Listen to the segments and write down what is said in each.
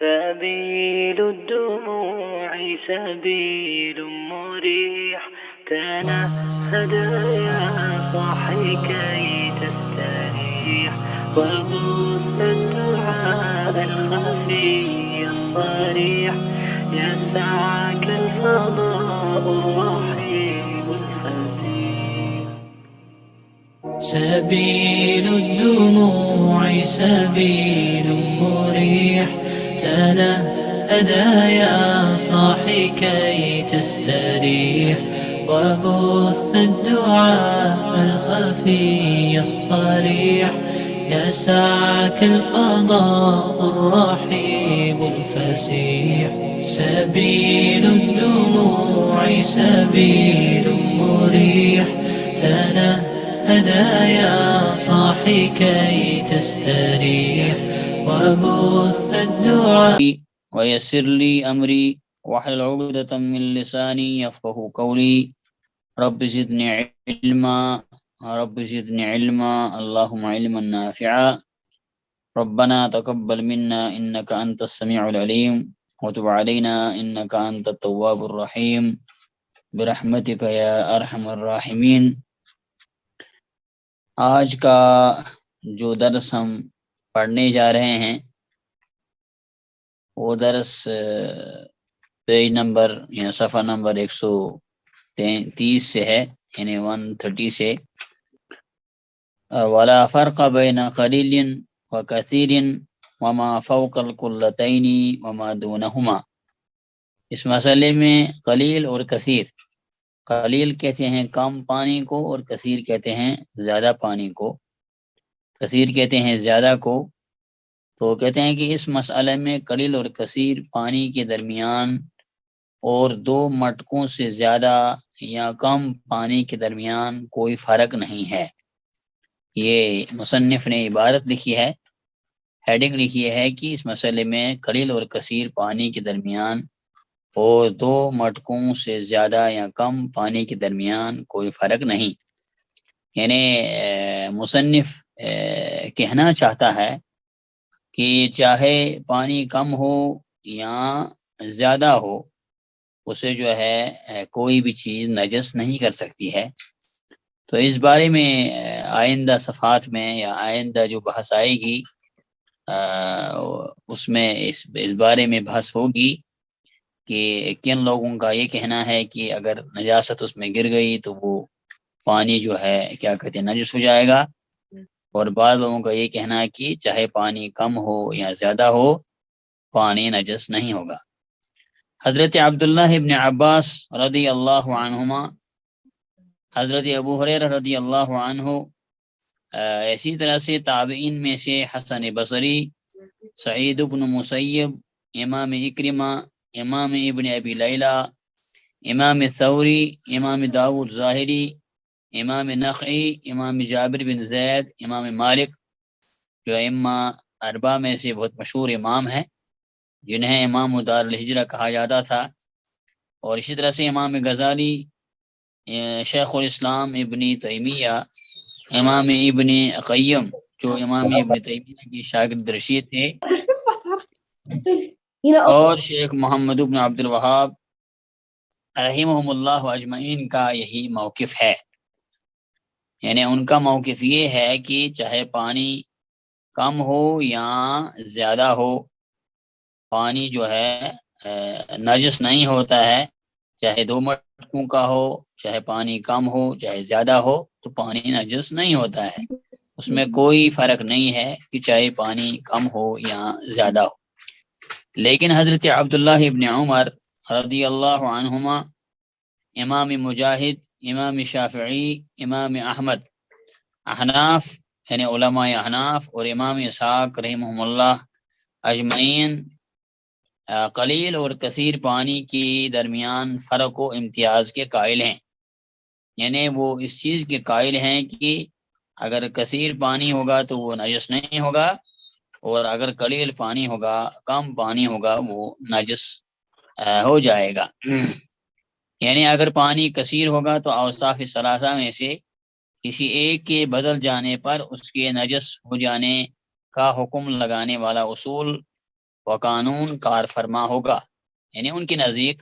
سبيل الدموع سبيل مريح، تنهد يا صاحي كي تستريح، وبث الدعاء الخفي الصريح، يسعك الفضاء الرحيم الفسيح. سبيل الدموع سبيل مريح، تنهدى يا صاحي كي تستريح، وبث الدعاء الخفي الصريح، يسعك الفضاء الرحيب الفسيح. سبيل الدموع سبيل مريح، تنهدى يا صاحي كي تستريح، وبث الدعاء. ويسر لي أمري واحلل عقدة من لساني يفقه قولي. رب زدني علما رب زدني علما اللهم علما نافعا. ربنا تقبل منا إنك أنت السميع العليم وتب علينا إنك أنت التواب الرحيم برحمتك يا أرحم الراحمين. آج کا جو درس ہم پڑھنے جا رہے ہیں وہ درس پیج نمبر یا صفحہ نمبر 130 سے ہے، یعنی 130 سے. ولا فرق بین قلیل و کثیر وما فوق القلتین وما دونہما. اس مسئلے میں قلیل اور کثیر، قلیل کہتے ہیں کم پانی کو اور کثیر کہتے ہیں زیادہ پانی کو. کثیر کہتے ہیں زیادہ کو. تو کہتے ہیں کہ اس مسئلے میں قلیل اور کثیر پانی کے درمیان اور 2 مٹکوں سے زیادہ یا کم پانی کے درمیان کوئی فرق نہیں ہے. یہ مصنف نے عبارت لکھی ہے، ہیڈنگ لکھی ہے کہ اس مسئلے میں قلیل اور کثیر پانی کے درمیان اور 2 مٹکوں سے زیادہ یا کم پانی کے درمیان کوئی فرق نہیں. یعنی مصنف کہنا چاہتا ہے کہ چاہے پانی کم ہو یا زیادہ ہو، اسے جو ہے کوئی بھی چیز نجس نہیں کر سکتی ہے. تو اس بارے میں آئندہ صفحات میں یا آئندہ جو بحث آئے گی اس میں اس بارے میں بحث ہوگی کہ کن لوگوں کا یہ کہنا ہے کہ اگر نجاست اس میں گر گئی تو وہ پانی جو ہے کیا کہتے ہیں نجس ہو جائے گا، اور بعض لوگوں کا یہ کہنا ہے کہ چاہے پانی کم ہو یا زیادہ ہو پانی نجس نہیں ہوگا. حضرت عبداللہ ابن عباس رضی اللہ عنہما، حضرت ابو ہریرہ رضی اللہ عنہ، اسی طرح سے تابعین میں سے حسن بصری، سعید بن مسیب، امام اکرمہ، امام ابن ابی لیلہ، امام ثوری، امام داود ظاہری، امام نخعی، امام جابر بن زید، امام مالک، جو ائمہ 4 میں سے بہت مشہور امام ہیں جنہیں امام دار الہجرہ کہا جاتا تھا. اور اسی طرح سے امام غزالی، شیخ الاسلام ابن تیمیہ، امام ابن قیم جو امام ابن تیمیہ کی شاگرد رشید تھے، اور شیخ محمد بن عبد الوہاب رحمہم اللہ اجمعین کا یہی موقف ہے. یعنی ان کا موقف یہ ہے کہ چاہے پانی کم ہو یا زیادہ ہو، پانی جو ہے نجس نہیں ہوتا ہے. چاہے 2 مٹکوں کا ہو، چاہے پانی کم ہو، چاہے زیادہ ہو، تو پانی نجس نہیں ہوتا ہے. اس میں کوئی فرق نہیں ہے کہ چاہے پانی کم ہو یا زیادہ ہو. لیکن حضرت عبداللہ ابن عمر رضی اللہ عنہما، امام مجاہد، امام شافعی، امام احمد، احناف یعنی علماء احناف، اور امام اسحاق رحمہم اللہ اجمعین قلیل اور کثیر پانی کے درمیان فرق و امتیاز کے قائل ہیں. یعنی وہ اس چیز کے قائل ہیں کہ اگر کثیر پانی ہوگا تو وہ نجس نہیں ہوگا، اور اگر قلیل پانی ہوگا، کم پانی ہوگا، وہ نجس ہو جائے گا. یعنی اگر پانی کثیر ہوگا تو اوصاف ثلاثہ میں سے کسی ایک کے بدل جانے پر اس کے نجس ہو جانے کا حکم لگانے والا اصول و قانون کار فرما ہوگا، یعنی ان کے نزدیک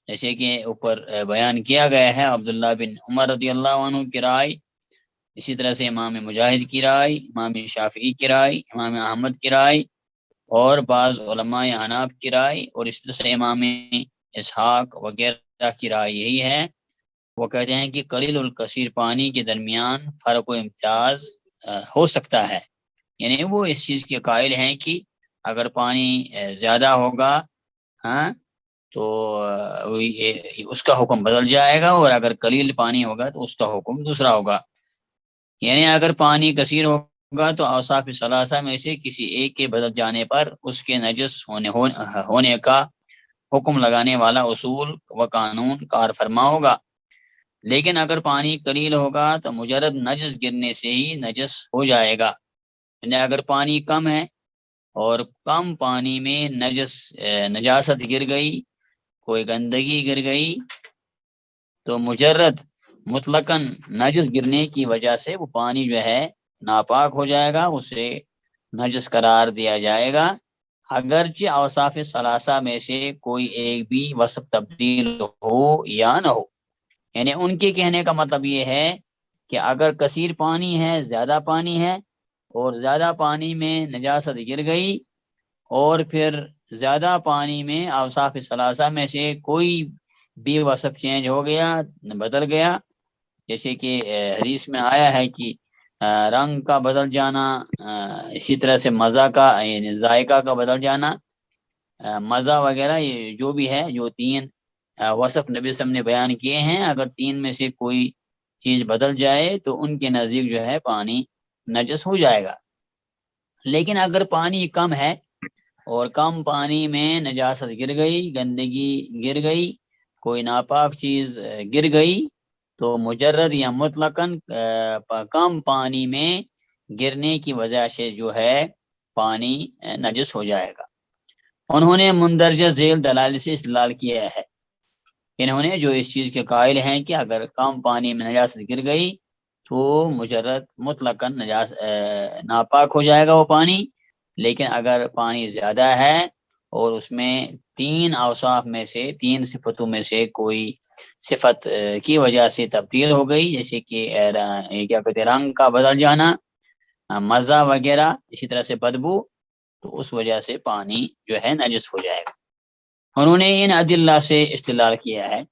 جیسے کہ اوپر بیان کیا گیا ہے عبداللہ بن عمر رضی اللہ عنہ کی رائے، اسی طرح سے امام مجاہد کی رائے، امام شافعی کی رائے، امام احمد کی رائے، اور بعض علماء حناف کی رائے، اور اس طرح سے امام اسحاق وغیرہ کی رائے یہی ہے۔ وہ کہتے ہیں کہ قلیل الکثیر پانی کے درمیان فرق و امتیاز ہو سکتا ہے، یعنی وہ اس چیز کے قائل ہیں کہ اگر پانی زیادہ ہوگا ہاں تو اس کا حکم بدل جائے گا، اور اگر قلیل پانی ہوگا تو اس کا حکم دوسرا ہوگا، یعنی اگر پانی کثیر ہوگا تو اوصاف ثلاثہ میں سے کسی ایک کے بدل جانے پر اس کے نجس ہونے کا حکم لگانے والا اصول و قانون کار فرما ہوگا، لیکن اگر پانی قلیل ہوگا تو مجرد نجس گرنے سے ہی نجس ہو جائے گا، یعنی اگر پانی کم ہے اور کم پانی میں نجاست گر گئی، کوئی گندگی گر گئی، تو مجرد مطلقاً نجس گرنے کی وجہ سے وہ پانی جو ہے ناپاک ہو جائے گا، اسے نجس قرار دیا جائے گا، اگرچہ اوصاف ثلاثہ میں سے کوئی ایک بھی وصف تبدیل ہو یا نہ ہو۔ یعنی ان کے کہنے کا مطلب یہ ہے کہ اگر کثیر پانی ہے، زیادہ پانی ہے، اور زیادہ پانی میں نجاست گر گئی، اور پھر زیادہ پانی میں اوصاف ثلاثہ میں سے کوئی بھی وصف چینج ہو گیا، بدل گیا، جیسے کہ حدیث میں آیا ہے کہ رنگ کا بدل جانا، اسی طرح سے مزہ کا یعنی ذائقہ کا بدل جانا، مزہ وغیرہ، یہ جو بھی ہے، جو تین وصف نبی صلی اللہ علیہ وسلم نے بیان کیے ہیں، اگر تین میں سے کوئی چیز بدل جائے تو ان کے نزدیک جو ہے پانی نجس ہو جائے گا، لیکن اگر پانی کم ہے اور کم پانی میں نجاست گر گئی، گندگی گر گئی، کوئی ناپاک چیز گر گئی، تو مجرد یا مطلقاً کم پانی میں گرنے کی وجہ سے جو ہے پانی نجس ہو جائے گا۔ انہوں نے مندرجہ ذیل دلائل سے استدلال کیا ہے، انہوں نے جو اس چیز کے قائل ہیں کہ اگر کم پانی میں نجاست گر گئی تو مجرد مطلقاً ناپاک ہو جائے گا وہ پانی، لیکن اگر پانی زیادہ ہے اور اس میں تین اوصاف میں سے، تین صفتوں میں سے کوئی صفت کی وجہ سے تبدیل ہو گئی، جیسے کہ کیا کہتے ہیں رنگ کا بدل جانا، مزہ وغیرہ، اسی طرح سے بدبو، تو اس وجہ سے پانی جو ہے نجس ہو جائے گا۔ انہوں نے ان ادلہ سے استدلال کیا ہے۔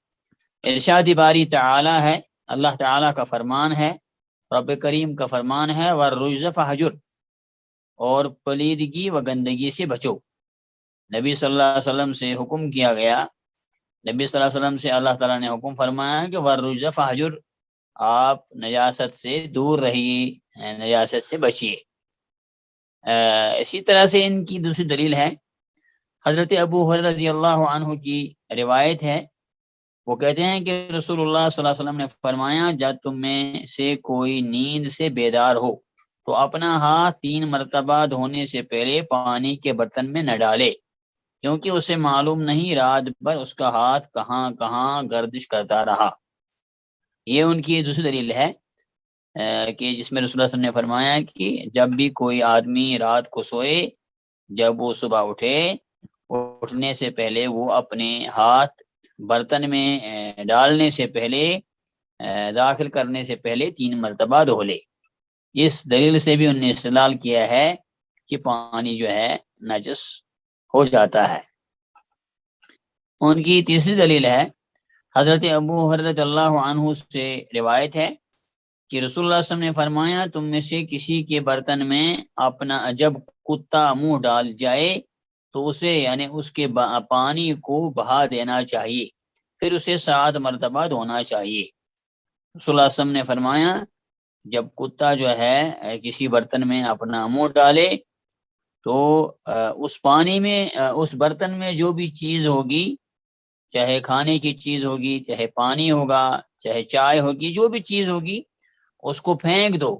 ارشاد باری تعالی ہے، اللہ تعالیٰ کا فرمان ہے، رب کریم کا فرمان ہے، وَالرُّجْزَ فَاهْجُرْ، اور پلیدگی و گندگی سے بچو۔ نبی صلی اللہ علیہ وسلم سے حکم کیا گیا، نبی صلی اللہ علیہ وسلم سے اللہ تعالیٰ نے حکم فرمایا کہ وَالرُّجْزَ فَاهْجُرْ، آپ نجاست سے دور رہیے، نجاست سے بچیے۔ اسی طرح سے ان کی دوسری دلیل ہے، حضرت ابو ہریرہ رضی اللہ عنہ کی روایت ہے، وہ کہتے ہیں کہ رسول اللہ صلی اللہ علیہ وسلم نے فرمایا، جب تم میں سے کوئی نیند سے بیدار ہو تو اپنا ہاتھ 3 مرتبہ دھونے سے پہلے پانی کے برتن میں نہ ڈالے، کیونکہ اسے معلوم نہیں رات بھر اس کا ہاتھ کہاں کہاں گردش کرتا رہا۔ یہ ان کی دوسری دلیل ہے کہ جس میں رسول اللہ صلی اللہ علیہ وسلم نے فرمایا کہ جب بھی کوئی آدمی رات کو سوئے، جب وہ صبح اٹھنے سے پہلے وہ اپنے ہاتھ برتن میں ڈالنے سے پہلے، داخل کرنے سے پہلے 3 مرتبہ دھو لے۔ اس دلیل سے بھی انہوں نے استدلال کیا ہے کہ پانی جو ہے نجس ہو جاتا ہے۔ ان کی تیسری دلیل ہے، حضرت ابو ہریرہ رضی اللہ عنہ سے روایت ہے کہ رسول اللہ صلی اللہ علیہ وسلم نے فرمایا، تم میں سے کسی کے برتن میں اپنا جب کتا منہ ڈال جائے تو اسے یعنی اس کے پانی کو بہا دینا چاہیے، پھر اسے 7 مرتبہ دھونا چاہیے۔ رسول اللہ صلی اللہ علیہ وسلم نے فرمایا، جب کتا جو ہے کسی برتن میں اپنا منہ ڈالے تو اس پانی میں، اس برتن میں جو بھی چیز ہوگی، چاہے کھانے کی چیز ہوگی، چاہے پانی ہوگا، چاہے چائے ہوگی، جو بھی چیز ہوگی اس کو پھینک دو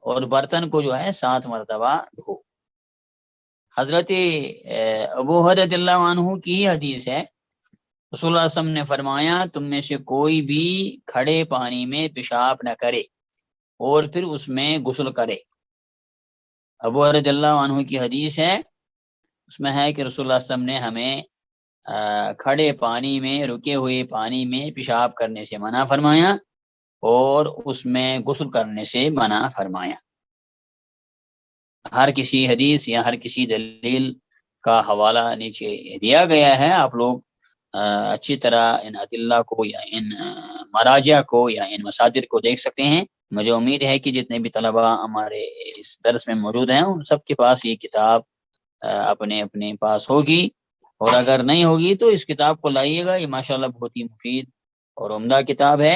اور برتن کو جو ہے 7 مرتبہ دھو۔ حضرت ابو ہریرہ رضی اللہ عنہ کی حدیث ہے، رسول اللہ صلی اللہ علیہ وسلم نے فرمایا، تم میں سے کوئی بھی کھڑے پانی میں پیشاب نہ کرے اور پھر اس میں غسل کرے۔ ابو ہریرہ رضی اللہ عنہ کی حدیث ہے، اس میں ہے کہ رسول اللہ صلی اللہ علیہ وسلم نے ہمیں کھڑے پانی میں، رکے ہوئے پانی میں پیشاب کرنے سے منع فرمایا اور اس میں غسل کرنے سے منع فرمایا۔ ہر کسی حدیث یا ہر کسی دلیل کا حوالہ نیچے دیا گیا ہے، آپ لوگ اچھی طرح ان ادلہ کو یا ان مراجع کو یا ان مصادر کو دیکھ سکتے ہیں۔ مجھے امید ہے کہ جتنے بھی طلبہ ہمارے اس درس میں موجود ہیں ان سب کے پاس یہ کتاب اپنے اپنے پاس ہوگی، اور اگر نہیں ہوگی تو اس کتاب کو لائیے گا۔ یہ ماشاءاللہ بہت ہی مفید اور عمدہ کتاب ہے،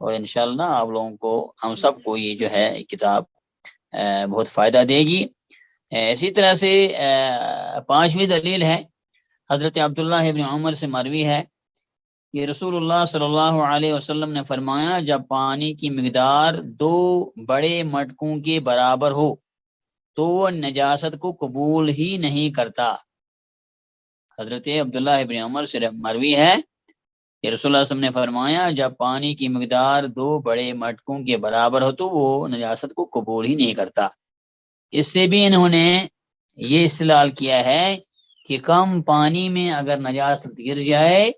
اور انشاءاللہ آپ لوگوں کو، ہم سب کو یہ جو ہے کتاب بہت فائدہ دے گی۔ اسی طرح سے پانچویں دلیل ہے، حضرت عبداللہ ابن عمر سے مروی ہے کہ رسول اللہ صلی اللہ علیہ وسلم نے فرمایا، جب پانی کی مقدار 2 بڑے مٹکوں کے برابر ہو تو وہ نجاست کو قبول ہی نہیں کرتا۔ حضرت عبداللہ ابن عمر سے مروی ہے کہ رسول اللہ صلی اللہ علیہ وسلم نے فرمایا، جب پانی کی مقدار 2 بڑے مٹکوں کے برابر ہو تو وہ نجاست کو قبول ہی نہیں کرتا۔ اس سے بھی انہوں نے یہ استدلال کیا ہے کہ کم پانی میں اگر نجاست گر جائے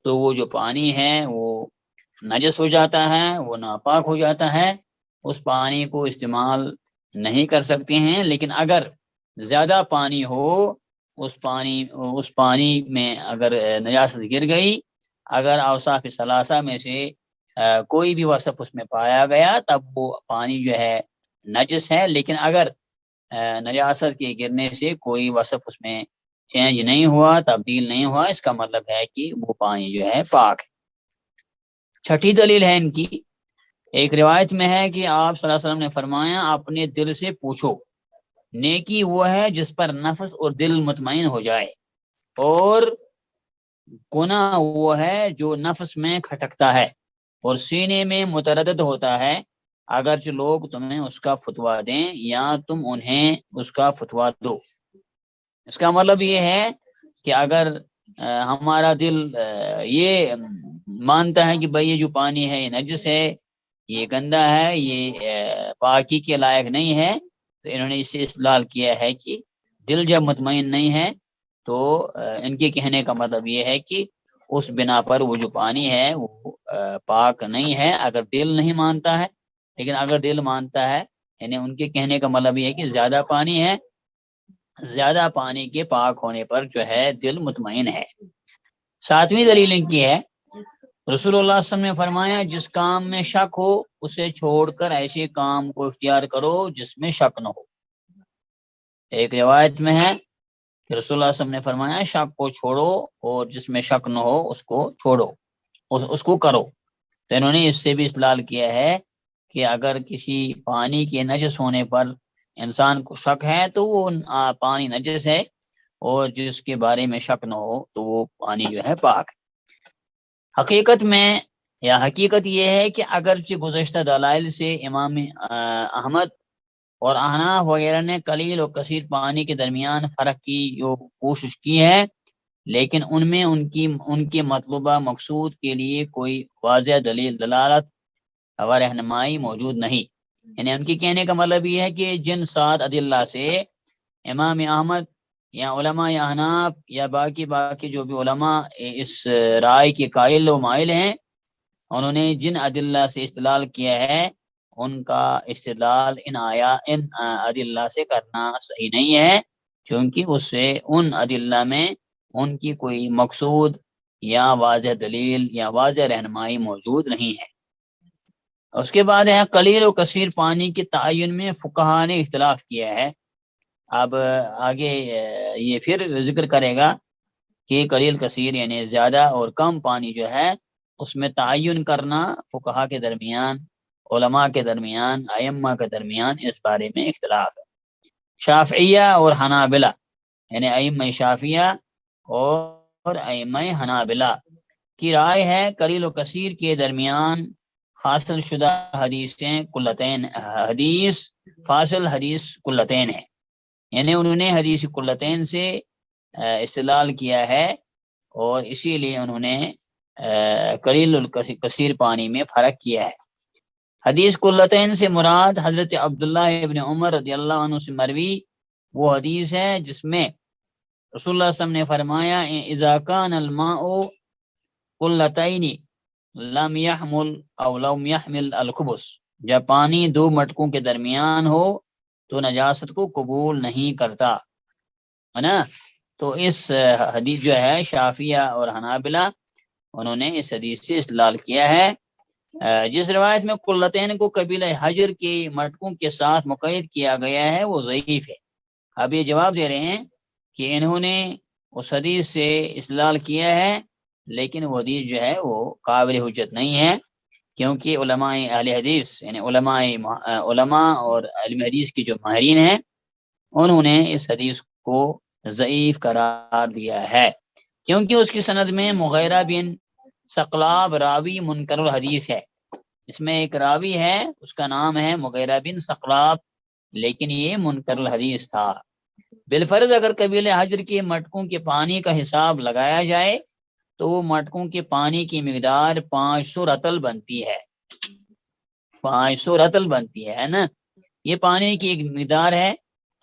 تو وہ جو پانی ہے وہ نجس ہو جاتا ہے، وہ ناپاک ہو جاتا ہے، اس پانی کو استعمال نہیں کر سکتے ہیں۔ لیکن اگر زیادہ پانی ہو، اس پانی میں اگر نجاست گر گئی، اگر اوصاف ثلاثہ میں سے کوئی بھی وصف اس میں پایا گیا، تب وہ پانی جو ہے نجس ہے۔ لیکن اگر نجاست کے گرنے سے کوئی وصف اس میں چینج نہیں ہوا، تبدیل نہیں ہوا، اس کا مطلب ہے کہ وہ پانی جو ہے پاک ہے۔ چھٹی دلیل ہے ان کی، ایک روایت میں ہے کہ آپ صلی اللہ علیہ وسلم نے فرمایا، اپنے دل سے پوچھو، نیکی وہ ہے جس پر نفس اور دل مطمئن ہو جائے، اور گناہ وہ ہے جو نفس میں کھٹکتا ہے اور سینے میں متردد ہوتا ہے، اگرچہ لوگ تمہیں اس کا فتویٰ دیں یا تم انہیں اس کا فتویٰ دو۔ اس کا مطلب یہ ہے کہ اگر ہمارا دل یہ مانتا ہے کہ بھئی یہ جو پانی ہے یہ نجس ہے، یہ گندا ہے، یہ پاکی کے لائق نہیں ہے، تو انہوں نے اس سے استدلال کیا ہے کہ دل جب مطمئن نہیں ہے تو ان کے کہنے کا مطلب یہ ہے کہ اس بنا پر وہ جو پانی ہے وہ پاک نہیں ہے، اگر دل نہیں مانتا ہے۔ لیکن اگر دل مانتا ہے، یعنی ان کے کہنے کا مطلب یہ ہے کہ زیادہ پانی ہے، زیادہ پانی کے پاک ہونے پر جو ہے دل مطمئن ہے۔ ساتویں دلیل ان کی ہے، رسول اللہ صلی اللہ علیہ وسلم نے فرمایا، جس کام میں شک ہو اسے چھوڑ کر ایسے کام کو اختیار کرو جس میں شک نہ ہو۔ ایک روایت میں ہے کہ رسول اللہ صلی اللہ علیہ وسلم نے فرمایا، شک کو چھوڑو اور جس میں شک نہ ہو اس کو چھوڑو، اس کو کرو۔ تو انہوں نے اس سے بھی استدلال کیا ہے کہ اگر کسی پانی کے نجس ہونے پر انسان کو شک ہے تو وہ پانی نجس ہے، اور جس کے بارے میں شک نہ ہو تو وہ پانی جو ہے پاک ہے۔ حقیقت یہ ہے کہ اگرچہ گزشتہ دلائل سے امام احمد اور احناف وغیرہ نے قلیل اور کثیر پانی کے درمیان فرق کی جو کوشش کی ہے، لیکن ان میں ان کے مطلوبہ مقصود کے لیے کوئی واضح دلالت و رہنمائی موجود نہیں۔ یعنی ان کے کہنے کا مطلب یہ ہے کہ جن 7 ادلہ سے امام احمد یا علماء احناف یا باقی جو بھی علماء اس رائے کے قائل و مائل ہیں، انہوں نے جن ادلہ سے استدلال کیا ہے، ان کا استدلال ان ادلہ سے کرنا صحیح نہیں ہے، کیونکہ اس سے ان ادلہ میں ان کی کوئی مقصود یا واضح دلیل یا واضح رہنمائی موجود نہیں ہے۔ اس کے بعد ہے قلیل و کثیر پانی کے تعین میں فقہا نے اختلاف کیا ہے۔ اب آگے یہ پھر ذکر کرے گا کہ قلیل کثیر یعنی زیادہ اور کم پانی جو ہے اس میں تعین کرنا فقہا کے درمیان، علماء کے درمیان، ائمہ کے درمیان اس بارے میں اختلاف ہے۔ شافعیہ اور حنابلہ یعنی ائمہ شافعیہ اور ائمہ حنابلہ کی رائے ہے قلیل و کثیر کے درمیان حاصل شدہ فاصل حدیث کلتین ہے، یعنی انہوں نے حدیث کلتین سے استدلال کیا ہے، اور اسی لیے انہوں نے قلیل الکثیر پانی میں فرق کیا ہے۔ حدیث کلتین سے مراد حضرت عبداللہ ابن عمر رضی اللہ عنہ سے مروی وہ حدیث ہے جس میں رسول اللہ صلی اللہ علیہ وسلم نے فرمایا اذا کان الماء قلتین لم يحمل او لم يحمل الخبث، جب پانی دو مٹکوں کے درمیان ہو تو نجاست کو قبول نہیں کرتا، ہے نا۔ تو اس حدیث جو ہے شافعیہ اور حنابلہ انہوں نے اس حدیث سے استدلال کیا ہے۔ جس روایت میں قلتین کو قبیلہ حجر کے مٹکوں کے ساتھ مقید کیا گیا ہے وہ ضعیف ہے۔ اب یہ جواب دے رہے ہیں کہ انہوں نے اس حدیث سے استدلال کیا ہے، لیکن وہ حدیث جو ہے وہ قابل حجت نہیں ہے، کیونکہ علماء اہل حدیث یعنی علماء اور علم حدیث کی جو ماہرین ہیں انہوں نے اس حدیث کو ضعیف قرار دیا ہے، کیونکہ اس کی سند میں مغیرہ بن ثقلاب راوی منکر الحدیث ہے۔ اس میں ایک راوی ہے، اس کا نام ہے مغیرہ بن ثقلاب، لیکن یہ منکر الحدیث تھا۔ بالفرض اگر قبیلہ حجر کے مٹکوں کے پانی کا حساب لگایا جائے تو وہ مٹکوں کے پانی کی مقدار 500 رطل بنتی ہے، 500 رطل بنتی ہے نا، یہ پانی کی ایک مقدار ہے۔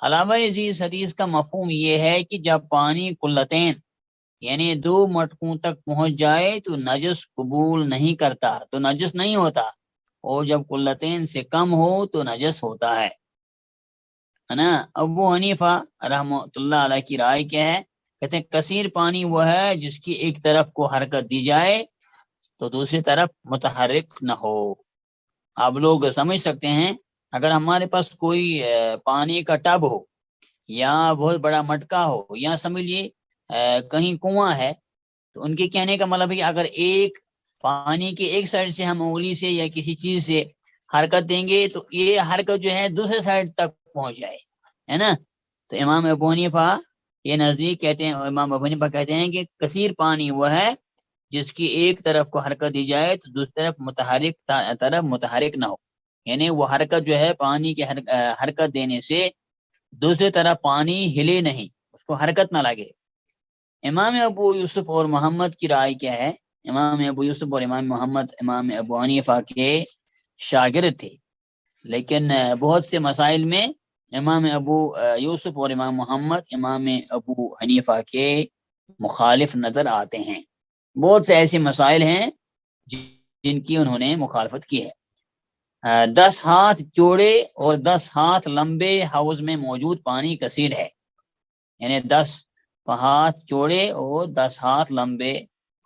علاوہ اس حدیث کا مفہوم یہ ہے کہ جب پانی قلتین یعنی دو مٹکوں تک پہنچ جائے تو نجس قبول نہیں کرتا، تو نجس نہیں ہوتا، اور جب قلتین سے کم ہو تو نجس ہوتا ہے نا۔ ابو حنیفہ رحمۃ اللہ علیہ کی رائے کیا ہے؟ کہتے ہیں کثیر پانی وہ ہے جس کی ایک طرف کو حرکت دی جائے تو دوسری طرف متحرک نہ ہو۔ آپ لوگ سمجھ سکتے ہیں اگر ہمارے پاس کوئی پانی کا ٹب ہو یا بہت بڑا مٹکا ہو یا سمجھ لیے کہیں کنواں ہے، تو ان کے کہنے کا مطلب ہے کہ اگر ایک پانی کے ایک سائڈ سے ہم انگلی سے یا کسی چیز سے حرکت دیں گے تو یہ حرکت جو ہے دوسرے سائڈ تک پہنچ جائے، ہے نا۔ تو امام ابو حنیفہ یہ نزدیک کہتے ہیں، امام ابو حنیفہ کہتے ہیں کہ کثیر پانی وہ ہے جس کی ایک طرف کو حرکت دی جائے تو دوسری طرف متحرک نہ ہو، یعنی وہ حرکت جو ہے پانی کی حرکت دینے سے دوسری طرف پانی ہلے نہیں، اس کو حرکت نہ لگے۔ امام ابو یوسف اور محمد کی رائے کیا ہے؟ امام ابو یوسف اور امام محمد امام ابو حنیفہ کے شاگرد تھے، لیکن بہت سے مسائل میں امام ابو یوسف اور امام محمد امام ابو حنیفہ کے مخالف نظر آتے ہیں۔ بہت سے ایسے مسائل ہیں جن کی انہوں نے مخالفت کی ہے۔ 10 ہاتھ چوڑے اور 10 ہاتھ لمبے حوض میں موجود پانی کثیر ہے، یعنی 10 ہاتھ چوڑے اور 10 ہاتھ لمبے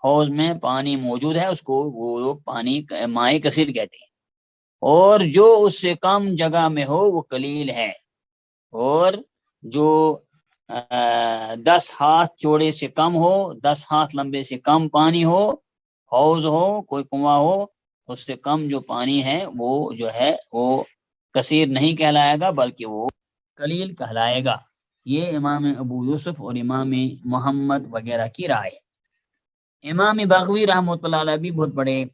حوض میں پانی موجود ہے، اس کو وہ لوگ پانی مائع کثیر کہتے ہیں، اور جو اس سے کم جگہ میں ہو وہ قلیل ہے، اور جو 10 ہاتھ چوڑے سے کم ہو، 10 ہاتھ لمبے سے کم پانی ہو، حوض ہو، کوئی کنواں ہو، اس سے کم جو پانی ہے وہ جو ہے وہ کثیر نہیں کہلائے گا بلکہ وہ قلیل کہلائے گا۔ یہ امام ابو یوسف اور امام محمد وغیرہ کی رائے۔ امام بغوی رحمۃ اللہ علیہ بھی بہت بڑے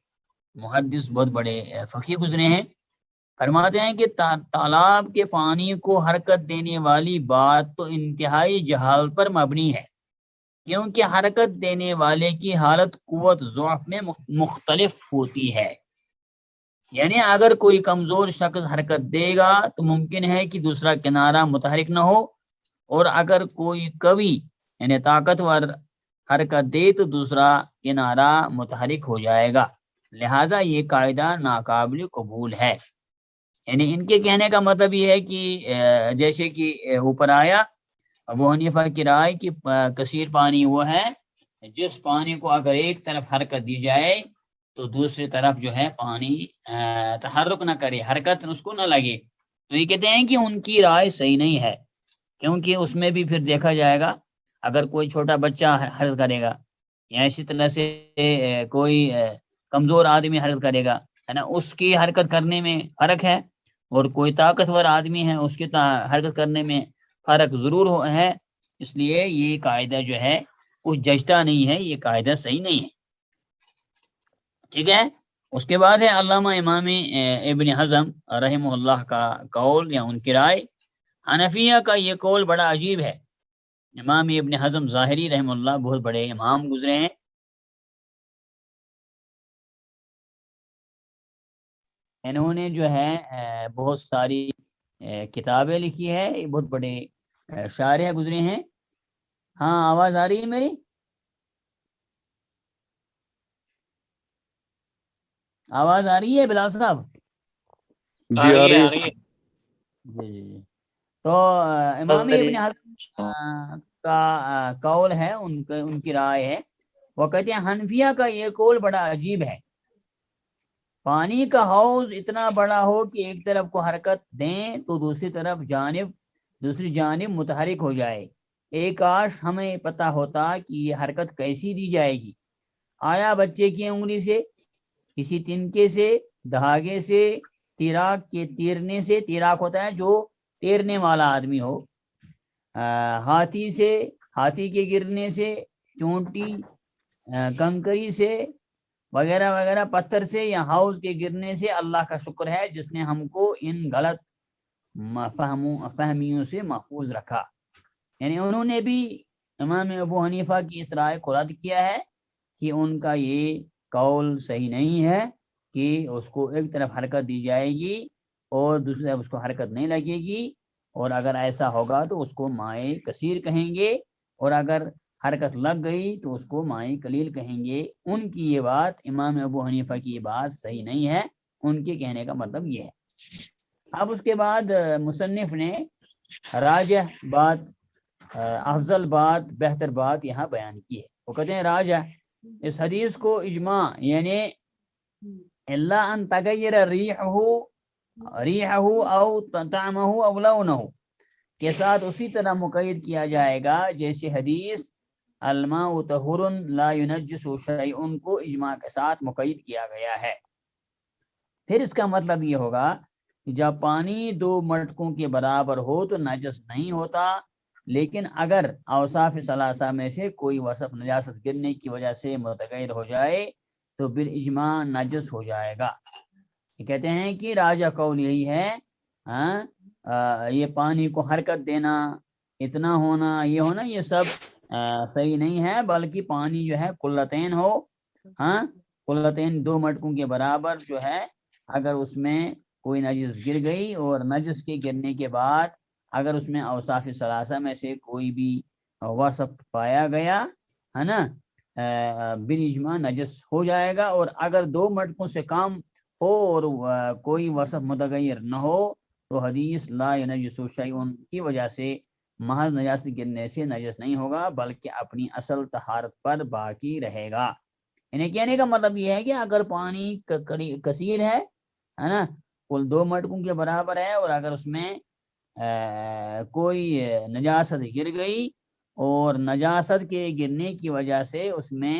محدث، بہت بڑے فقیہ گزرے ہیں، فرماتے ہیں کہ تالاب کے پانی کو حرکت دینے والی بات تو انتہائی جہالت پر مبنی ہے، کیونکہ حرکت دینے والے کی حالت قوت ضعف میں مختلف ہوتی ہے، یعنی اگر کوئی کمزور شخص حرکت دے گا تو ممکن ہے کہ دوسرا کنارہ متحرک نہ ہو، اور اگر کوئی قوی یعنی طاقتور حرکت دے تو دوسرا کنارہ متحرک ہو جائے گا، لہٰذا یہ قاعدہ ناقابل قبول ہے۔ یعنی ان کے کہنے کا مطلب یہ ہے کہ جیسے کہ اوپر آیا ابو حنیفہ کی رائے کہ کثیر پانی وہ ہے جس پانی کو اگر ایک طرف حرکت دی جائے تو دوسری طرف جو ہے پانی تحرک نہ کرے، حرکت اس کو نہ لگے۔ تو یہ کہتے ہیں کہ ان کی رائے صحیح نہیں ہے، کیونکہ اس میں بھی پھر دیکھا جائے گا اگر کوئی چھوٹا بچہ حرکت کرے گا یا اسی طرح سے کوئی کمزور آدمی حرکت کرے گا، ہے نا، اس کی حرکت کرنے میں فرق ہے، اور کوئی طاقتور آدمی ہے اس کی حرکت کرنے میں فرق ضرور ہے، اس لیے یہ قاعدہ جو ہے کچھ جچتا نہیں ہے، یہ قاعدہ صحیح نہیں ہے، ٹھیک ہے۔ اس کے بعد ہے علامہ امام ابن حزم رحمہ اللہ کا قول یا ان کی رائے۔ حنفیہ کا یہ قول بڑا عجیب ہے۔ امام ابن حزم ظاہری رحمہ اللہ بہت بڑے امام گزرے ہیں، انہوں نے جو ہے بہت ساری کتابیں لکھی ہے، بہت بڑے شارح گزرے ہیں۔ ہاں آواز آ رہی ہے میری؟ آواز آ رہی ہے بلال صاحب؟ جی آ رہی ہے۔ جی جی جی۔ تو امام ابن حزم کا قول ہے، ان کی رائے ہے، وہ کہتے ہیں حنفیہ کا یہ قول بڑا عجیب ہے، پانی کا حوض اتنا بڑا ہو کہ ایک طرف کو حرکت دیں تو دوسری جانب متحرک ہو جائے، ایک کاش ہمیں پتہ ہوتا کہ یہ حرکت کیسی دی جائے گی، آیا بچے کی انگلی سے، کسی تنکے سے، دھاگے سے، تیراک کے تیرنے سے، تیراک ہوتا ہے جو تیرنے والا آدمی ہو، ہاتھی کے گرنے سے، چونٹی، کنکری سے وغیرہ وغیرہ، پتھر سے یا حوض کے گرنے سے، اللہ کا شکر ہے جس نے ہم کو ان غلط فہمیوں سے محفوظ رکھا۔ یعنی انہوں نے بھی امام ابو حنیفہ کی اس رائے کو رد کیا ہے کہ ان کا یہ قول صحیح نہیں ہے کہ اس کو ایک طرف حرکت دی جائے گی اور دوسری طرف اس کو حرکت نہیں لگے گی، اور اگر ایسا ہوگا تو اس کو مائع کثیر کہیں گے، اور اگر حرکت لگ گئی تو اس کو مائع قلیل کہیں گے۔ ان کی یہ بات، امام ابو حنیفہ کی یہ بات صحیح نہیں ہے، ان کے کہنے کا مطلب یہ ہے۔ اب اس کے بعد مصنف نے راجح بات، افضل بات، بہتر بات یہاں بیان کی ہے۔ وہ کہتے ہیں راجح اس حدیث کو اجماع یعنی اللہ ان تغیر ریحہ او طعمہ او لونہ کے ساتھ اسی طرح مقید کیا جائے گا جیسے حدیث الماء طہور لا ينجس شیء کو اجماع کے ساتھ مقید کیا گیا ہے۔ پھر اس کا مطلب یہ ہوگا کہ جب پانی دو مٹکوں کے برابر ہو تو نجس نہیں ہوتا، لیکن اگر اوصاف ثلاثہ میں سے کوئی وصف نجاست گرنے کی وجہ سے متغیر ہو جائے تو بالاجماع نجس ہو جائے گا۔ یہ کہتے ہیں کہ راجہ قول یہی ہے، یہ پانی کو حرکت دینا، اتنا ہونا، یہ ہونا، یہ سب صحیح نہیں ہے، بلکہ پانی جو ہے قلتین ہو، قلتین دو مٹکوں کے برابر جو ہے، اگر اس میں کوئی نجس گر گئی اور نجس کے گرنے کے بعد اگر اس میں اوصاف ثلاثہ میں سے کوئی بھی وصف پایا گیا ہے نا، بالاجماع نجس ہو جائے گا، اور اگر دو مٹکوں سے کم ہو اور کوئی وصف متغیر نہ ہو تو حدیث لا ینجس شیء کی وجہ سے محض نجاست گرنے سے نجس نہیں ہوگا بلکہ اپنی اصل طہارت پر باقی رہے گا۔ یعنی کہنے کا مطلب یہ ہے کہ اگر پانی کثیر ہے نا، کل دو مٹکوں کے برابر ہے، اور اگر اس میں کوئی نجاست گر گئی اور نجاست کے گرنے کی وجہ سے اس میں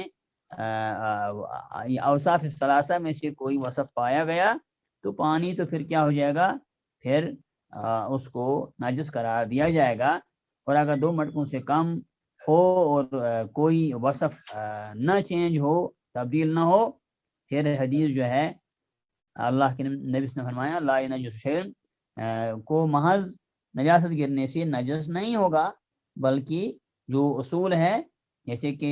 اوصاف ثلاثہ میں سے کوئی وصف پایا گیا تو پانی تو پھر کیا ہو جائے گا، پھر اس کو نجس قرار دیا جائے گا، اور اگر دو مٹکوں سے کم ہو اور کوئی وصف نہ چینج ہو، تبدیل نہ ہو، پھر حدیث جو ہے اللہ کے نبی نے فرمایا لا ینجس شیء کو محض نجاست گرنے سے نجس نہیں ہوگا، بلکہ جو اصول ہے جیسے کہ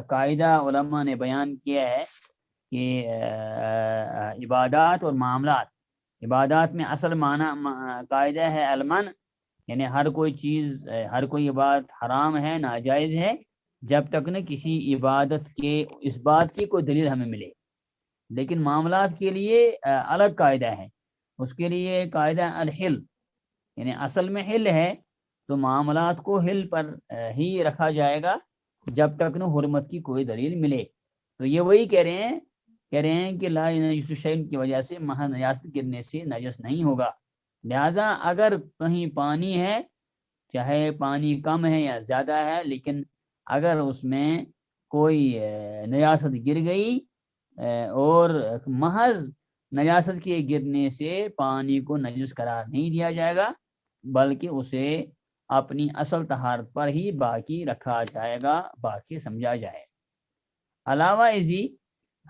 قاعدہ علماء نے بیان کیا ہے کہ عبادات اور معاملات، عبادات میں اصل معنی قاعدہ ہے المن، یعنی ہر کوئی چیز، ہر کوئی عبادت حرام ہے، ناجائز ہے جب تک نہ کسی عبادت کے اس بات کی کوئی دلیل ہمیں ملے۔ لیکن معاملات کے لیے الگ قاعدہ ہے، اس کے لیے قاعدہ الحل، یعنی اصل میں حل ہے تو معاملات کو حل پر ہی رکھا جائے گا جب تک نہ حرمت کی کوئی دلیل ملے۔ تو یہ وہی کہہ رہے ہیں کہ لا ینجس شیء کی وجہ سے محض نجاست گرنے سے نجس نہیں ہوگا، لہذا اگر کہیں پانی ہے، چاہے پانی کم ہے یا زیادہ ہے، لیکن اگر اس میں کوئی نجاست گر گئی اور محض نجاست کے گرنے سے پانی کو نجس قرار نہیں دیا جائے گا بلکہ اسے اپنی اصل طہارت پر ہی باقی رکھا جائے گا، باقی سمجھا جائے۔ علاوہ ازی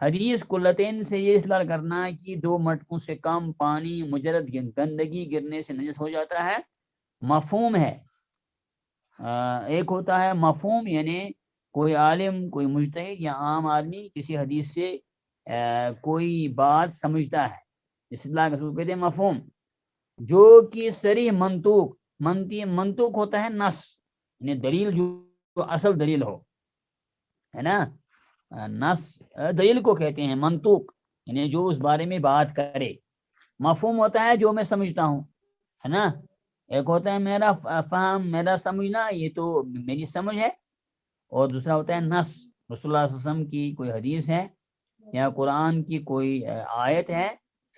حدیث قلتین سے یہ استدلال کرنا کہ دو مٹکوں سے کم پانی مجرد گندگی گرنے سے نجس ہو جاتا ہے، مفہوم ہے۔ ایک ہوتا ہے مفہوم، یعنی کوئی عالم، کوئی مجتہد یا عام آدمی کسی حدیث سے کوئی بات سمجھتا ہے، استدلال کا کہتے ہیں مفہوم، جو کہ صریح منطوق ہوتا ہے نص، یعنی دلیل جو اصل دلیل ہو، ہے نا. نص دلیل کو کہتے ہیں، منطوق یعنی جو اس بارے میں بات کرے. مفہوم ہوتا ہے جو میں سمجھتا ہوں، ہے نا. ایک ہوتا ہے میرا فہم، میرا سمجھنا، یہ تو میری سمجھ ہے. اور دوسرا ہوتا ہے نص، رسول اللہ صلی اللہ علیہ وسلم کی کوئی حدیث ہے یا قرآن کی کوئی آیت ہے،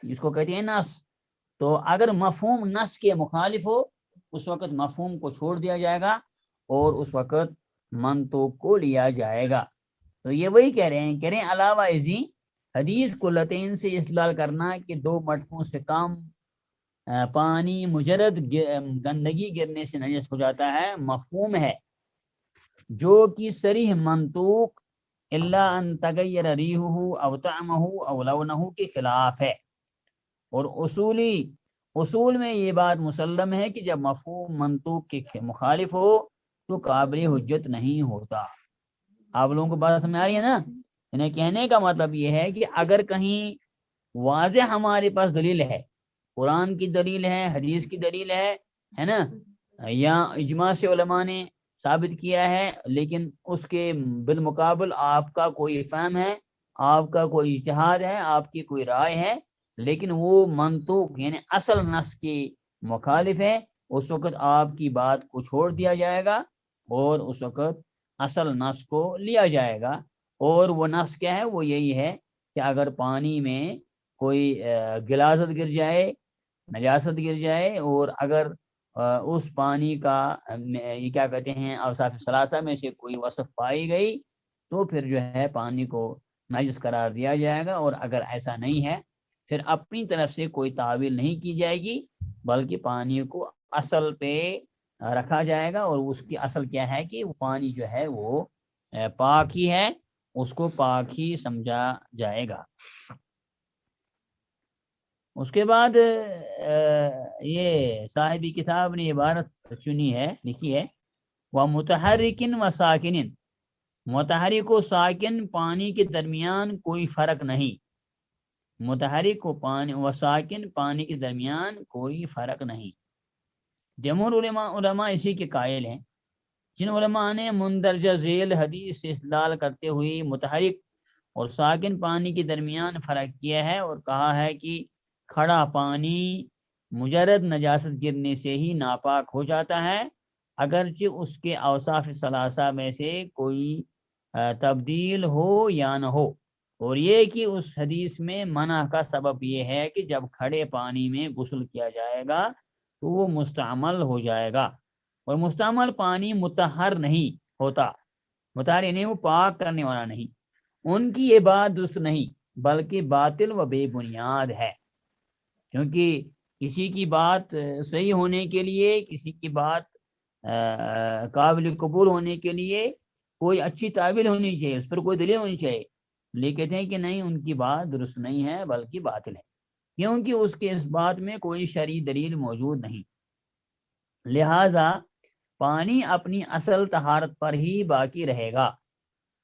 جس کو کہتے ہیں نص. تو اگر مفہوم نص کے مخالف ہو اس وقت مفہوم کو چھوڑ دیا جائے گا اور اس وقت منطوق کو لیا جائے گا. تو یہ وہی کہہ رہے ہیں علاوہ ازیں حدیث کو لطین سے استدلال کرنا کہ 2 مٹکوں سے کم پانی مجرد گندگی گرنے سے نجس ہو جاتا ہے، مفہوم ہے جو کہ صریح منطوق الا ان تغیر ریحہ او طعمہ او لونہ کے خلاف ہے. اور اصول میں یہ بات مسلم ہے کہ جب مفہوم منطوق کے مخالف ہو تو قابل حجت نہیں ہوتا. آپ لوگوں کو بات سمجھ آ رہی ہے نا؟ انہیں کہنے کا مطلب یہ ہے کہ اگر کہیں واضح ہمارے پاس دلیل ہے، قرآن کی دلیل ہے، حدیث کی دلیل ہے نا، یا اجماع سے علماء نے ثابت کیا ہے، لیکن اس کے بالمقابل آپ کا کوئی فہم ہے، آپ کا کوئی اجتہاد ہے، آپ کی کوئی رائے ہے، لیکن وہ منطوق یعنی اصل نص کی مخالف ہے، اس وقت آپ کی بات کو چھوڑ دیا جائے گا اور اس وقت اصل نص کو لیا جائے گا. اور وہ نص کیا ہے؟ وہ یہی ہے کہ اگر پانی میں کوئی غلاظت گر جائے، نجاست گر جائے، اور اگر اس پانی کا یہ کیا کہتے ہیں اوصاف ثلاثہ میں سے کوئی وصف پائی گئی تو پھر جو ہے پانی کو نجس قرار دیا جائے گا. اور اگر ایسا نہیں ہے پھر اپنی طرف سے کوئی تعویل نہیں کی جائے گی، بلکہ پانی کو اصل پہ رکھا جائے گا. اور اس کی اصل کیا ہے کہ وہ پانی جو ہے وہ پاک ہی ہے، اس کو پاک ہی سمجھا جائے گا. اس کے بعد یہ صاحبی کتاب نے عبارت چنی ہے، لکھی ہے وَمُتَحَرِّكٍ وَسَاكِنٍ، متحرک و ساکن پانی کے درمیان کوئی فرق نہیں. متحرک و پانی و ساکن پانی کے درمیان کوئی فرق نہیں. جمہور علماء اسی کے قائل ہیں. جن علماء نے مندرجہ ذیل حدیث سے استدلال کرتے ہوئے متحرک اور ساکن پانی کے درمیان فرق کیا ہے اور کہا ہے کہ کھڑا پانی مجرد نجاست گرنے سے ہی ناپاک ہو جاتا ہے، اگرچہ اس کے اوصاف ثلاثہ میں سے کوئی تبدیل ہو یا نہ ہو. اور یہ کہ اس حدیث میں منع کا سبب یہ ہے کہ جب کھڑے پانی میں غسل کیا جائے گا تو وہ مستعمل ہو جائے گا، اور مستعمل پانی مطہر نہیں ہوتا، مطہر نہیں، وہ پاک کرنے والا نہیں. ان کی یہ بات درست نہیں بلکہ باطل و بے بنیاد ہے، کیونکہ کسی کی بات صحیح ہونے کے لیے، کسی کی بات قابل قبول ہونے کے لیے کوئی اچھی تعبیر ہونی چاہیے، اس پر کوئی دلیل ہونی چاہیے. لیکن کہتے ہیں کہ نہیں، ان کی بات درست نہیں ہے بلکہ باطل ہے، کیونکہ اس کے اس بات میں کوئی شرعی دلیل موجود نہیں. لہذا پانی اپنی اصل طہارت پر ہی باقی رہے گا،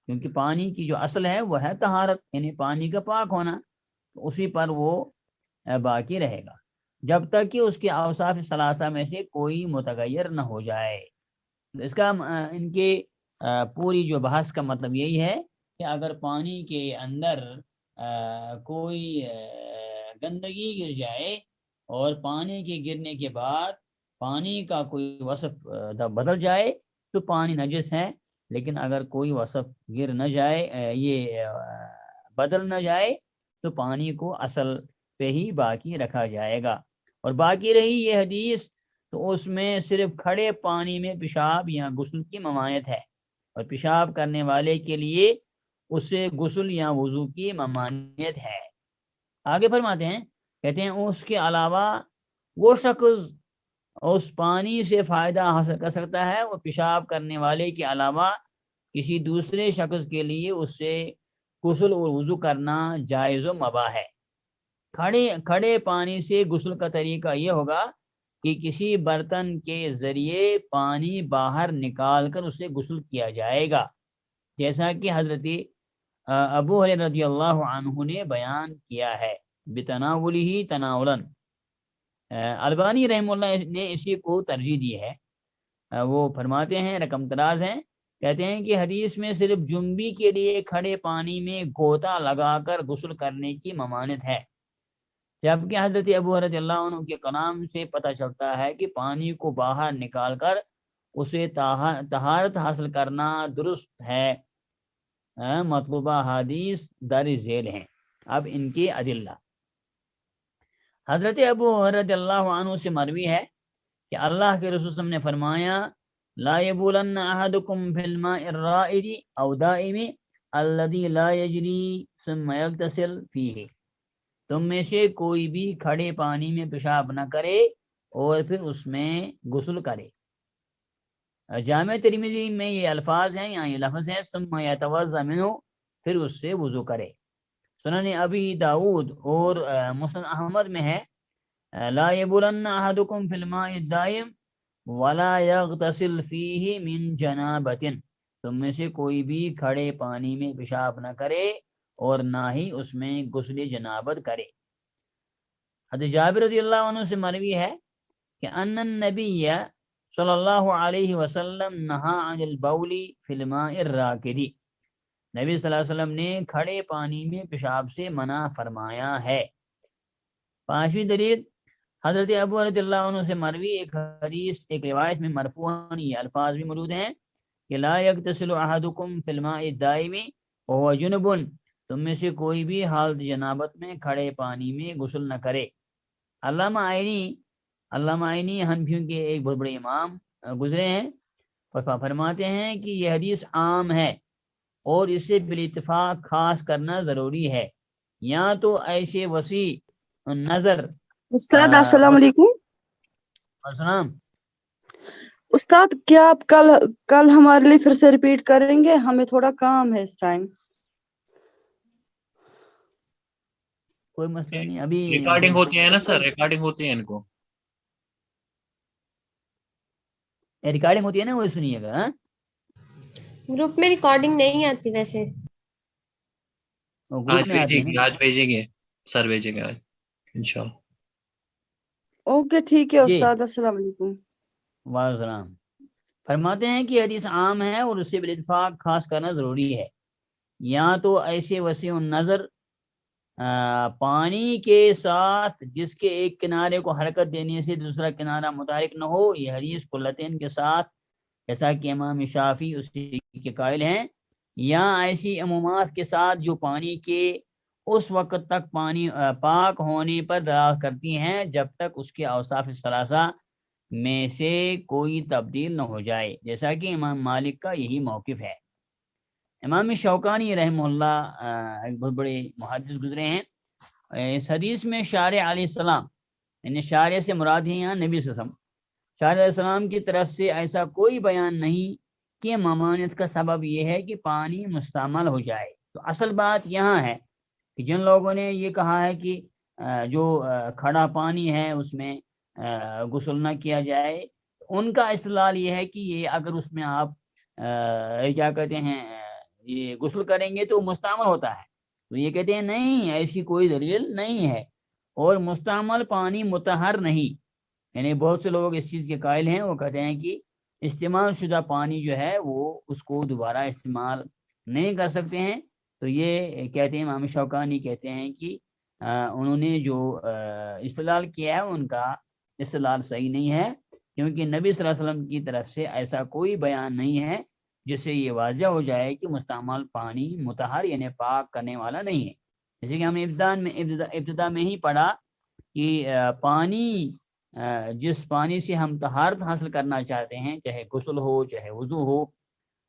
کیونکہ پانی کی جو اصل ہے وہ ہے طہارت، یعنی پانی کا پاک ہونا، اسی پر وہ باقی رہے گا جب تک کہ اس کے اوصاف ثلاثہ میں سے کوئی متغیر نہ ہو جائے. اس کا ان کے پوری جو بحث کا مطلب یہی ہے کہ اگر پانی کے اندر کوئی گندگی گر جائے اور پانی کے گرنے کے بعد پانی کا کوئی وصف بدل جائے تو پانی نجس ہے، لیکن اگر کوئی وصف گر نہ جائے، یہ بدل نہ جائے، تو پانی کو اصل پہ ہی باقی رکھا جائے گا. اور باقی رہی یہ حدیث تو اس میں صرف کھڑے پانی میں پیشاب یا غسل کی ممانعت ہے، اور پیشاب کرنے والے کے لیے اسے غسل یا وضو کی ممانعت ہے. آگے فرماتے ہیں، کہتے ہیں اس کے علاوہ وہ شخص اس پانی سے فائدہ حاصل کر سکتا ہے، وہ پیشاب کرنے والے کے علاوہ کسی دوسرے شخص کے لیے اس سے غسل اور وضو کرنا جائز و مباح ہے. کھڑے پانی سے غسل کا طریقہ یہ ہوگا کہ کسی برتن کے ذریعے پانی باہر نکال کر اسے غسل کیا جائے گا، جیسا کہ حضرت ابو ہریرہ رضی اللہ عنہ نے بیان کیا ہے، بتناولہ تناولا. البانی رحمہ اللہ نے اسی کو ترجیح دی ہے. وہ فرماتے ہیں، رقم دراز ہیں، کہتے ہیں کہ حدیث میں صرف جنبی کے لیے کھڑے پانی میں گوتا لگا کر غسل کرنے کی ممانعت ہے، جبکہ حضرت ابو رضی اللہ عنہ کے کلام سے پتہ چلتا ہے کہ پانی کو باہر نکال کر اسے طہارت حاصل کرنا درست ہے۔ مطلوبہ حدیث در ذیل ہیں۔ اب ان کے ادلہ، حضرت ابو رضی اللہ عنہ سے مروی ہے کہ اللہ کے رسول صلی اللہ علیہ وسلم نے فرمایا لا یبولن احدکم فی الماء الرائد او دائم الذی لا یجری ثم یغتسل فیہ، تم میں سے کوئی بھی کھڑے پانی میں پیشاب نہ کرے اور پھر اس میں غسل کرے۔ جامع ترمذی میں یہ الفاظ ہیں، یہاں یہ لفظ ہے ثم یتوضا منہ، پھر اس سے وضو کرے۔ سنن ابی داود اور مسند احمد میں ہے لا یبولن احدکم فی الماء الدائم ولا یغتسل فیہ من جنابۃ، تم میں سے کوئی بھی کھڑے پانی میں پیشاب نہ کرے اور نہ ہی اس میں غسل جنابت کرے۔ حضرت جابر رضی اللہ عنہ سے مروی ہے کہ ان النبی صلی اللہ علیہ وسلم نہا عن البول فی الماء الراکد، نبی صلی اللہ علیہ وسلم نے کھڑے پانی میں پیشاب سے منع فرمایا ہے۔ پانچویں دلیل، حضرت ابو رضی اللہ عنہ سے مروی ایک حدیث، ایک روایت میں مرفوعاً یہ الفاظ بھی موجود ہیں کہ لا یغتسل احدکم فی الماء الدائم وهو جنب، تم میں سے کوئی بھی حالت جنابت میں کھڑے پانی میں غسل نہ کرے۔ علامہ عینی حنفیوں کے ایک بہت بڑے امام گزرے ہیں، فرماتے ہیں کہ یہ حدیث عام ہے اور اسے بالاتفاق خاص کرنا ضروری ہے، یا تو ایسے وسیع نظر استاد السلام علیکم۔ السلام۔ استاد کیا آپ کل ہمارے لیے پھر سے ریپیٹ کریں گے؟ ہمیں تھوڑا کام ہے اس ٹائم۔ کوئی مسئلہ نہیں، ابھی ریکارڈنگ ہوتی ہے نا سر، ریکارڈنگ ہوتی ہے ان کو، ریکارڈنگ ہوتی ہے نا، وہ سنیے گا۔ گروپ میں ریکارڈنگ نہیں آتی ویسے، گروپ میں آتی ہے نا۔ آج بھیجیں گے سر، بھیجیں گے آج انشاءاللہ۔ اوکے ٹھیک ہے استاد، السلام علیکم۔ وعلیکم السلام۔ فرماتے ہیں کہ حدیث عام ہے اور اسے بالاتفاق خاص کرنا ضروری ہے، یا تو ایسے وسیع نظر پانی کے ساتھ جس کے ایک کنارے کو حرکت دینے سے دوسرا کنارہ متحرک نہ ہو، یہ حدیث قلتین کے ساتھ، جیسا کہ امام شافعی اسی کے قائل ہیں، یا ایسی عمومات کے ساتھ جو پانی کے اس وقت تک پانی پاک ہونے پر دلالت کرتی ہیں جب تک اس کے اوصاف ثلاثہ میں سے کوئی تبدیل نہ ہو جائے، جیسا کہ امام مالک کا یہی موقف ہے۔ امام شوکانی رحمہ اللہ ایک بہت بڑے محدث گزرے ہیں، اس حدیث میں شارع علیہ السلام، یعنی شارع سے مراد ہے یہاں نبی صلی اللہ علیہ وسلم، شارع علیہ السلام کی طرف سے ایسا کوئی بیان نہیں کہ ممانعت کا سبب یہ ہے کہ پانی مستعمل ہو جائے۔ تو اصل بات یہاں ہے کہ جن لوگوں نے یہ کہا ہے کہ جو کھڑا پانی ہے اس میں غسل نہ کیا جائے، ان کا استدلال یہ ہے کہ یہ اگر اس میں آپ کیا کہتے ہیں یہ غسل کریں گے تو مستعمل ہوتا ہے، تو یہ کہتے ہیں نہیں، ایسی کوئی دلیل نہیں ہے، اور مستعمل پانی مطہر نہیں، یعنی بہت سے لوگ اس چیز کے قائل ہیں، وہ کہتے ہیں کہ استعمال شدہ پانی جو ہے وہ اس کو دوبارہ استعمال نہیں کر سکتے ہیں۔ تو یہ کہتے ہیں، امام شوکانی کہتے ہیں کہ انہوں نے جو استدلال کیا ہے ان کا استدلال صحیح نہیں ہے، کیونکہ نبی صلی اللہ علیہ وسلم کی طرف سے ایسا کوئی بیان نہیں ہے جس سے یہ واضح ہو جائے کہ مستعمل پانی مطہر یعنی پاک کرنے والا نہیں ہے۔ جیسے کہ ہم ابتدا میں ہی پڑھا کہ پانی جس پانی سے ہم طہارت حاصل کرنا چاہتے ہیں، چاہے غسل ہو چاہے وضو ہو،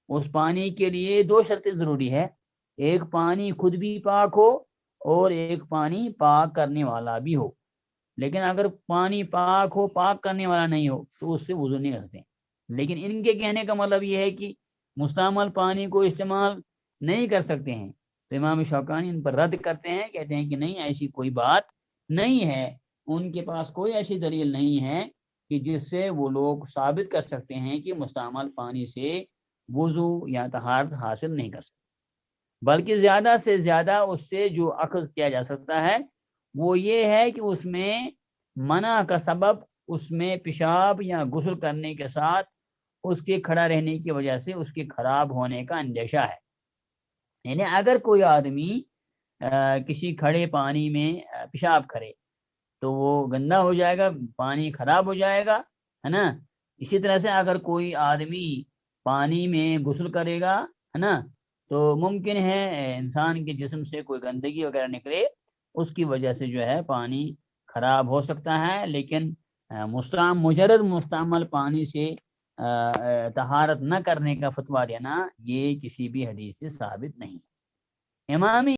اس پانی کے لیے دو شرطیں ضروری ہے، ایک پانی خود بھی پاک ہو اور ایک پانی پاک کرنے والا بھی ہو۔ لیکن اگر پانی پاک ہو پاک کرنے والا نہیں ہو تو اس سے وضو نہیں کرتے۔ لیکن ان کے کہنے کا مطلب یہ ہے کہ مستعمل پانی کو استعمال نہیں کر سکتے ہیں، تو امام شوکانی ان پر رد کرتے ہیں، کہتے ہیں کہ نہیں، ایسی کوئی بات نہیں ہے، ان کے پاس کوئی ایسی دلیل نہیں ہے کہ جس سے وہ لوگ ثابت کر سکتے ہیں کہ مستعمل پانی سے وضو یا طہارت حاصل نہیں کر سکتے، بلکہ زیادہ سے زیادہ اس سے جو اخذ کیا جا سکتا ہے وہ یہ ہے کہ اس میں منع کا سبب اس میں پیشاب یا غسل کرنے کے ساتھ اس کے کھڑا رہنے کی وجہ سے اس کے خراب ہونے کا اندیشہ ہے. یعنی اگر کوئی آدمی کسی کھڑے پانی میں پیشاب کرے تو وہ گندا ہو جائے گا, پانی خراب ہو جائے گا, ہے نا. اسی طرح سے اگر کوئی آدمی پانی میں غسل کرے گا, ہے نا, تو ممکن ہے انسان کے جسم سے کوئی گندگی وغیرہ نکلے, اس کی وجہ سے جو ہے پانی خراب ہو سکتا ہے. لیکن مجرد مستعمل پانی سے طہارت نہ کرنے کا فتویٰ دینا یہ کسی بھی حدیث سے ثابت نہیں. امام